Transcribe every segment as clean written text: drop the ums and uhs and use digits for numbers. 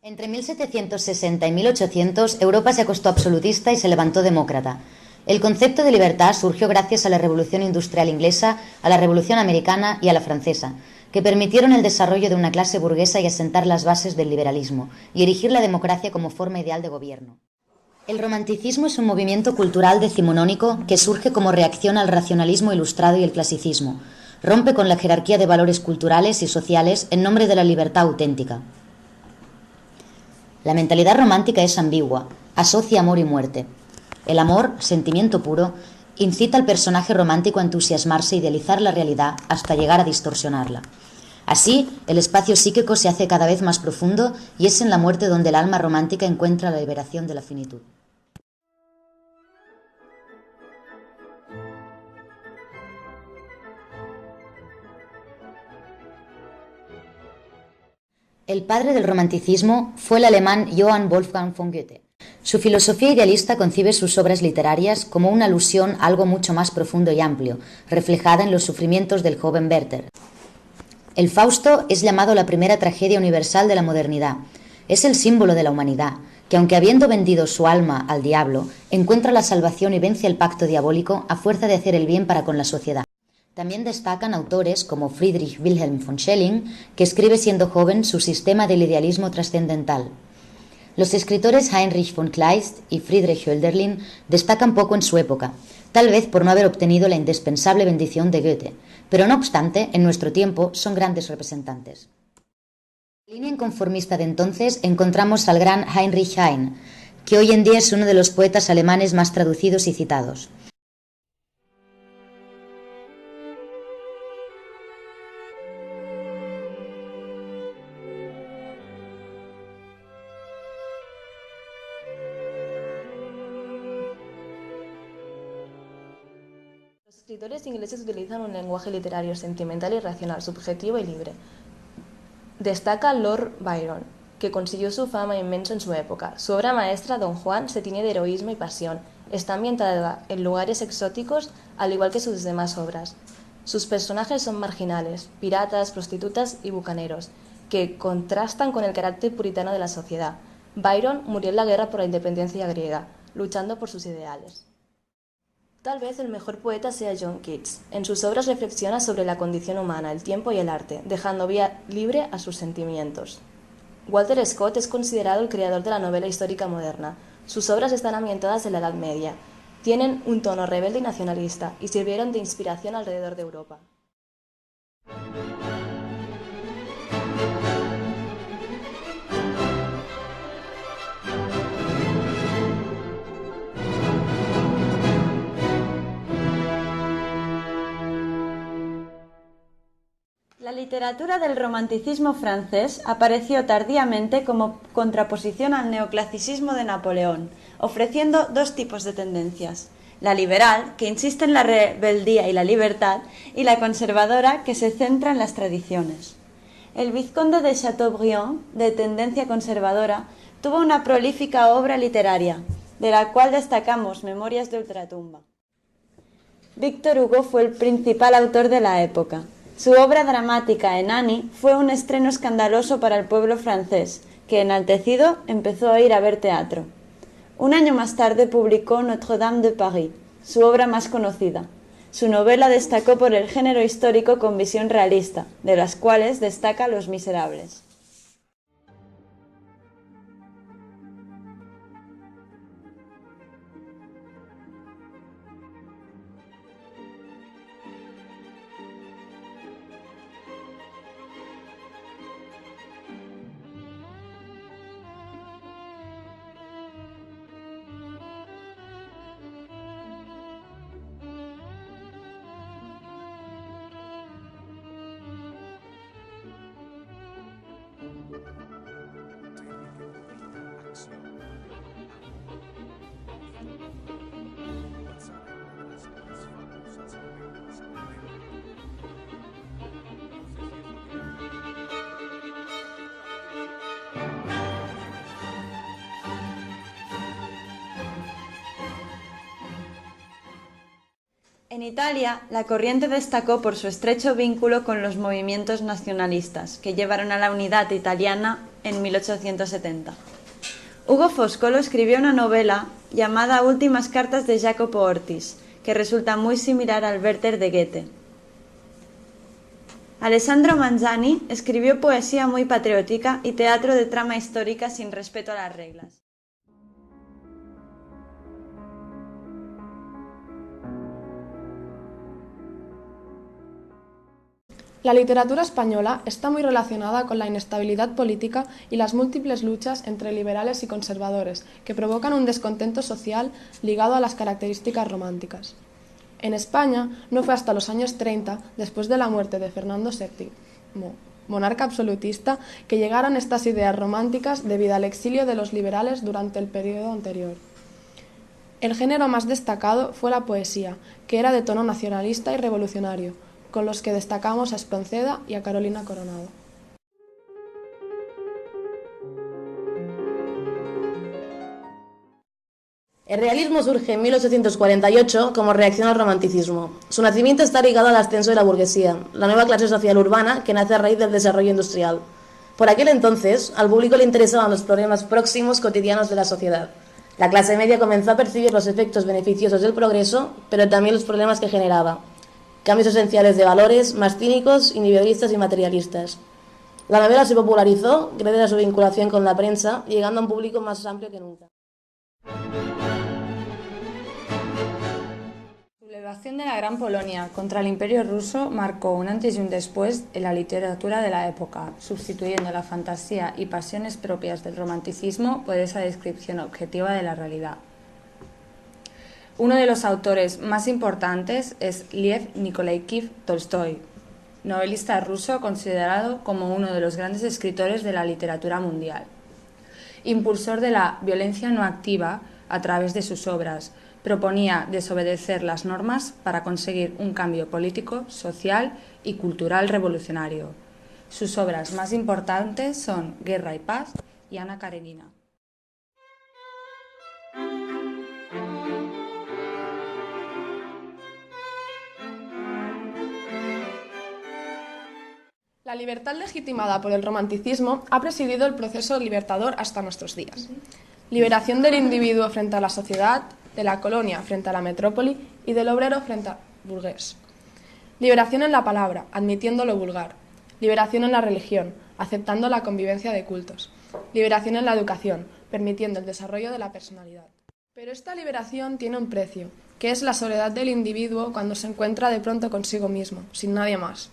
Entre 1760 y 1800, Europa se acostó absolutista y se levantó demócrata. El concepto de libertad surgió gracias a la Revolución Industrial inglesa, a la Revolución Americana y a la francesa, que permitieron el desarrollo de una clase burguesa y asentar las bases del liberalismo, y erigir la democracia como forma ideal de gobierno. El romanticismo es un movimiento cultural decimonónico que surge como reacción al racionalismo ilustrado y el clasicismo. Rompe con la jerarquía de valores culturales y sociales en nombre de la libertad auténtica. La mentalidad romántica es ambigua, asocia amor y muerte. El amor, sentimiento puro, incita al personaje romántico a entusiasmarse y idealizar la realidad hasta llegar a distorsionarla. Así, el espacio psíquico se hace cada vez más profundo y es en la muerte donde el alma romántica encuentra la liberación de la finitud. El padre del romanticismo fue el alemán Johann Wolfgang von Goethe. Su filosofía idealista concibe sus obras literarias como una alusión a algo mucho más profundo y amplio, reflejada en los sufrimientos del joven Werther. El Fausto es llamado la primera tragedia universal de la modernidad. Es el símbolo de la humanidad, que aunque habiendo vendido su alma al diablo, encuentra la salvación y vence el pacto diabólico a fuerza de hacer el bien para con la sociedad. También destacan autores como Friedrich Wilhelm von Schelling, que escribe siendo joven su sistema del idealismo trascendental. Los escritores Heinrich von Kleist y Friedrich Hölderlin destacan poco en su época, tal vez por no haber obtenido la indispensable bendición de Goethe, pero no obstante, en nuestro tiempo son grandes representantes. En la línea inconformista de entonces encontramos al gran Heinrich Heine, que hoy en día es uno de los poetas alemanes más traducidos y citados. Los escritores ingleses utilizan un lenguaje literario sentimental y racional, subjetivo y libre. Destaca Lord Byron, que consiguió su fama inmensa en su época. Su obra maestra, Don Juan, se tiñe de heroísmo y pasión. Está ambientada en lugares exóticos, al igual que sus demás obras. Sus personajes son marginales, piratas, prostitutas y bucaneros, que contrastan con el carácter puritano de la sociedad. Byron murió en la guerra por la independencia griega, luchando por sus ideales. Tal vez el mejor poeta sea John Keats. En sus obras reflexiona sobre la condición humana, el tiempo y el arte, dejando vía libre a sus sentimientos. Walter Scott es considerado el creador de la novela histórica moderna. Sus obras están ambientadas en la Edad Media. Tienen un tono rebelde y nacionalista, y sirvieron de inspiración alrededor de Europa. La literatura del romanticismo francés apareció tardíamente como contraposición al neoclasicismo de Napoleón, ofreciendo dos tipos de tendencias: la liberal, que insiste en la rebeldía y la libertad, y la conservadora, que se centra en las tradiciones. El vizconde de Chateaubriand, de tendencia conservadora, tuvo una prolífica obra literaria, de la cual destacamos Memorias de ultratumba. Víctor Hugo fue el principal autor de la época. Su obra dramática Hernani fue un estreno escandaloso para el pueblo francés, que, enaltecido, empezó a ir a ver teatro. Un año más tarde publicó Notre-Dame de Paris, su obra más conocida. Su novela destacó por el género histórico con visión realista, de las cuales destaca Los Miserables. En Italia, la corriente destacó por su estrecho vínculo con los movimientos nacionalistas, que llevaron a la unidad italiana en 1870. Hugo Foscolo escribió una novela llamada Últimas cartas de Jacopo Ortis, que resulta muy similar al Werther de Goethe. Alessandro Manzani escribió poesía muy patriótica y teatro de trama histórica sin respeto a las reglas. La literatura española está muy relacionada con la inestabilidad política y las múltiples luchas entre liberales y conservadores, que provocan un descontento social ligado a las características románticas. En España no fue hasta los años 30, después de la muerte de Fernando VII, monarca absolutista, que llegaron estas ideas románticas debido al exilio de los liberales durante el periodo anterior. El género más destacado fue la poesía, que era de tono nacionalista y revolucionario, con los que destacamos a Espronceda y a Carolina Coronado. El realismo surge en 1848 como reacción al romanticismo. Su nacimiento está ligado al ascenso de la burguesía, la nueva clase social urbana que nace a raíz del desarrollo industrial. Por aquel entonces, al público le interesaban los problemas próximos cotidianos de la sociedad. La clase media comenzó a percibir los efectos beneficiosos del progreso, pero también los problemas que generaba. Cambios esenciales de valores, más cínicos, individualistas y materialistas. La novela se popularizó gracias a su vinculación con la prensa, llegando a un público más amplio que nunca. La sublevación de la Gran Polonia contra el Imperio ruso marcó un antes y un después en la literatura de la época, sustituyendo la fantasía y pasiones propias del romanticismo por esa descripción objetiva de la realidad. Uno de los autores más importantes es Lev Nikolaevich Tolstói, novelista ruso considerado como uno de los grandes escritores de la literatura mundial. Impulsor de la violencia no activa a través de sus obras, proponía desobedecer las normas para conseguir un cambio político, social y cultural revolucionario. Sus obras más importantes son Guerra y Paz y Ana Karenina. La libertad legitimada por el romanticismo ha presidido el proceso libertador hasta nuestros días. Liberación del individuo frente a la sociedad, de la colonia frente a la metrópoli y del obrero frente al burgués. Liberación en la palabra, admitiendo lo vulgar. Liberación en la religión, aceptando la convivencia de cultos. Liberación en la educación, permitiendo el desarrollo de la personalidad. Pero esta liberación tiene un precio, que es la soledad del individuo cuando se encuentra de pronto consigo mismo, sin nadie más.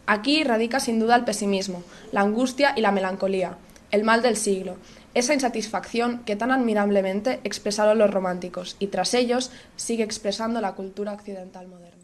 Aquí radica sin duda el pesimismo, la angustia y la melancolía, el mal del siglo, esa insatisfacción que tan admirablemente expresaron los románticos y tras ellos sigue expresando la cultura occidental moderna.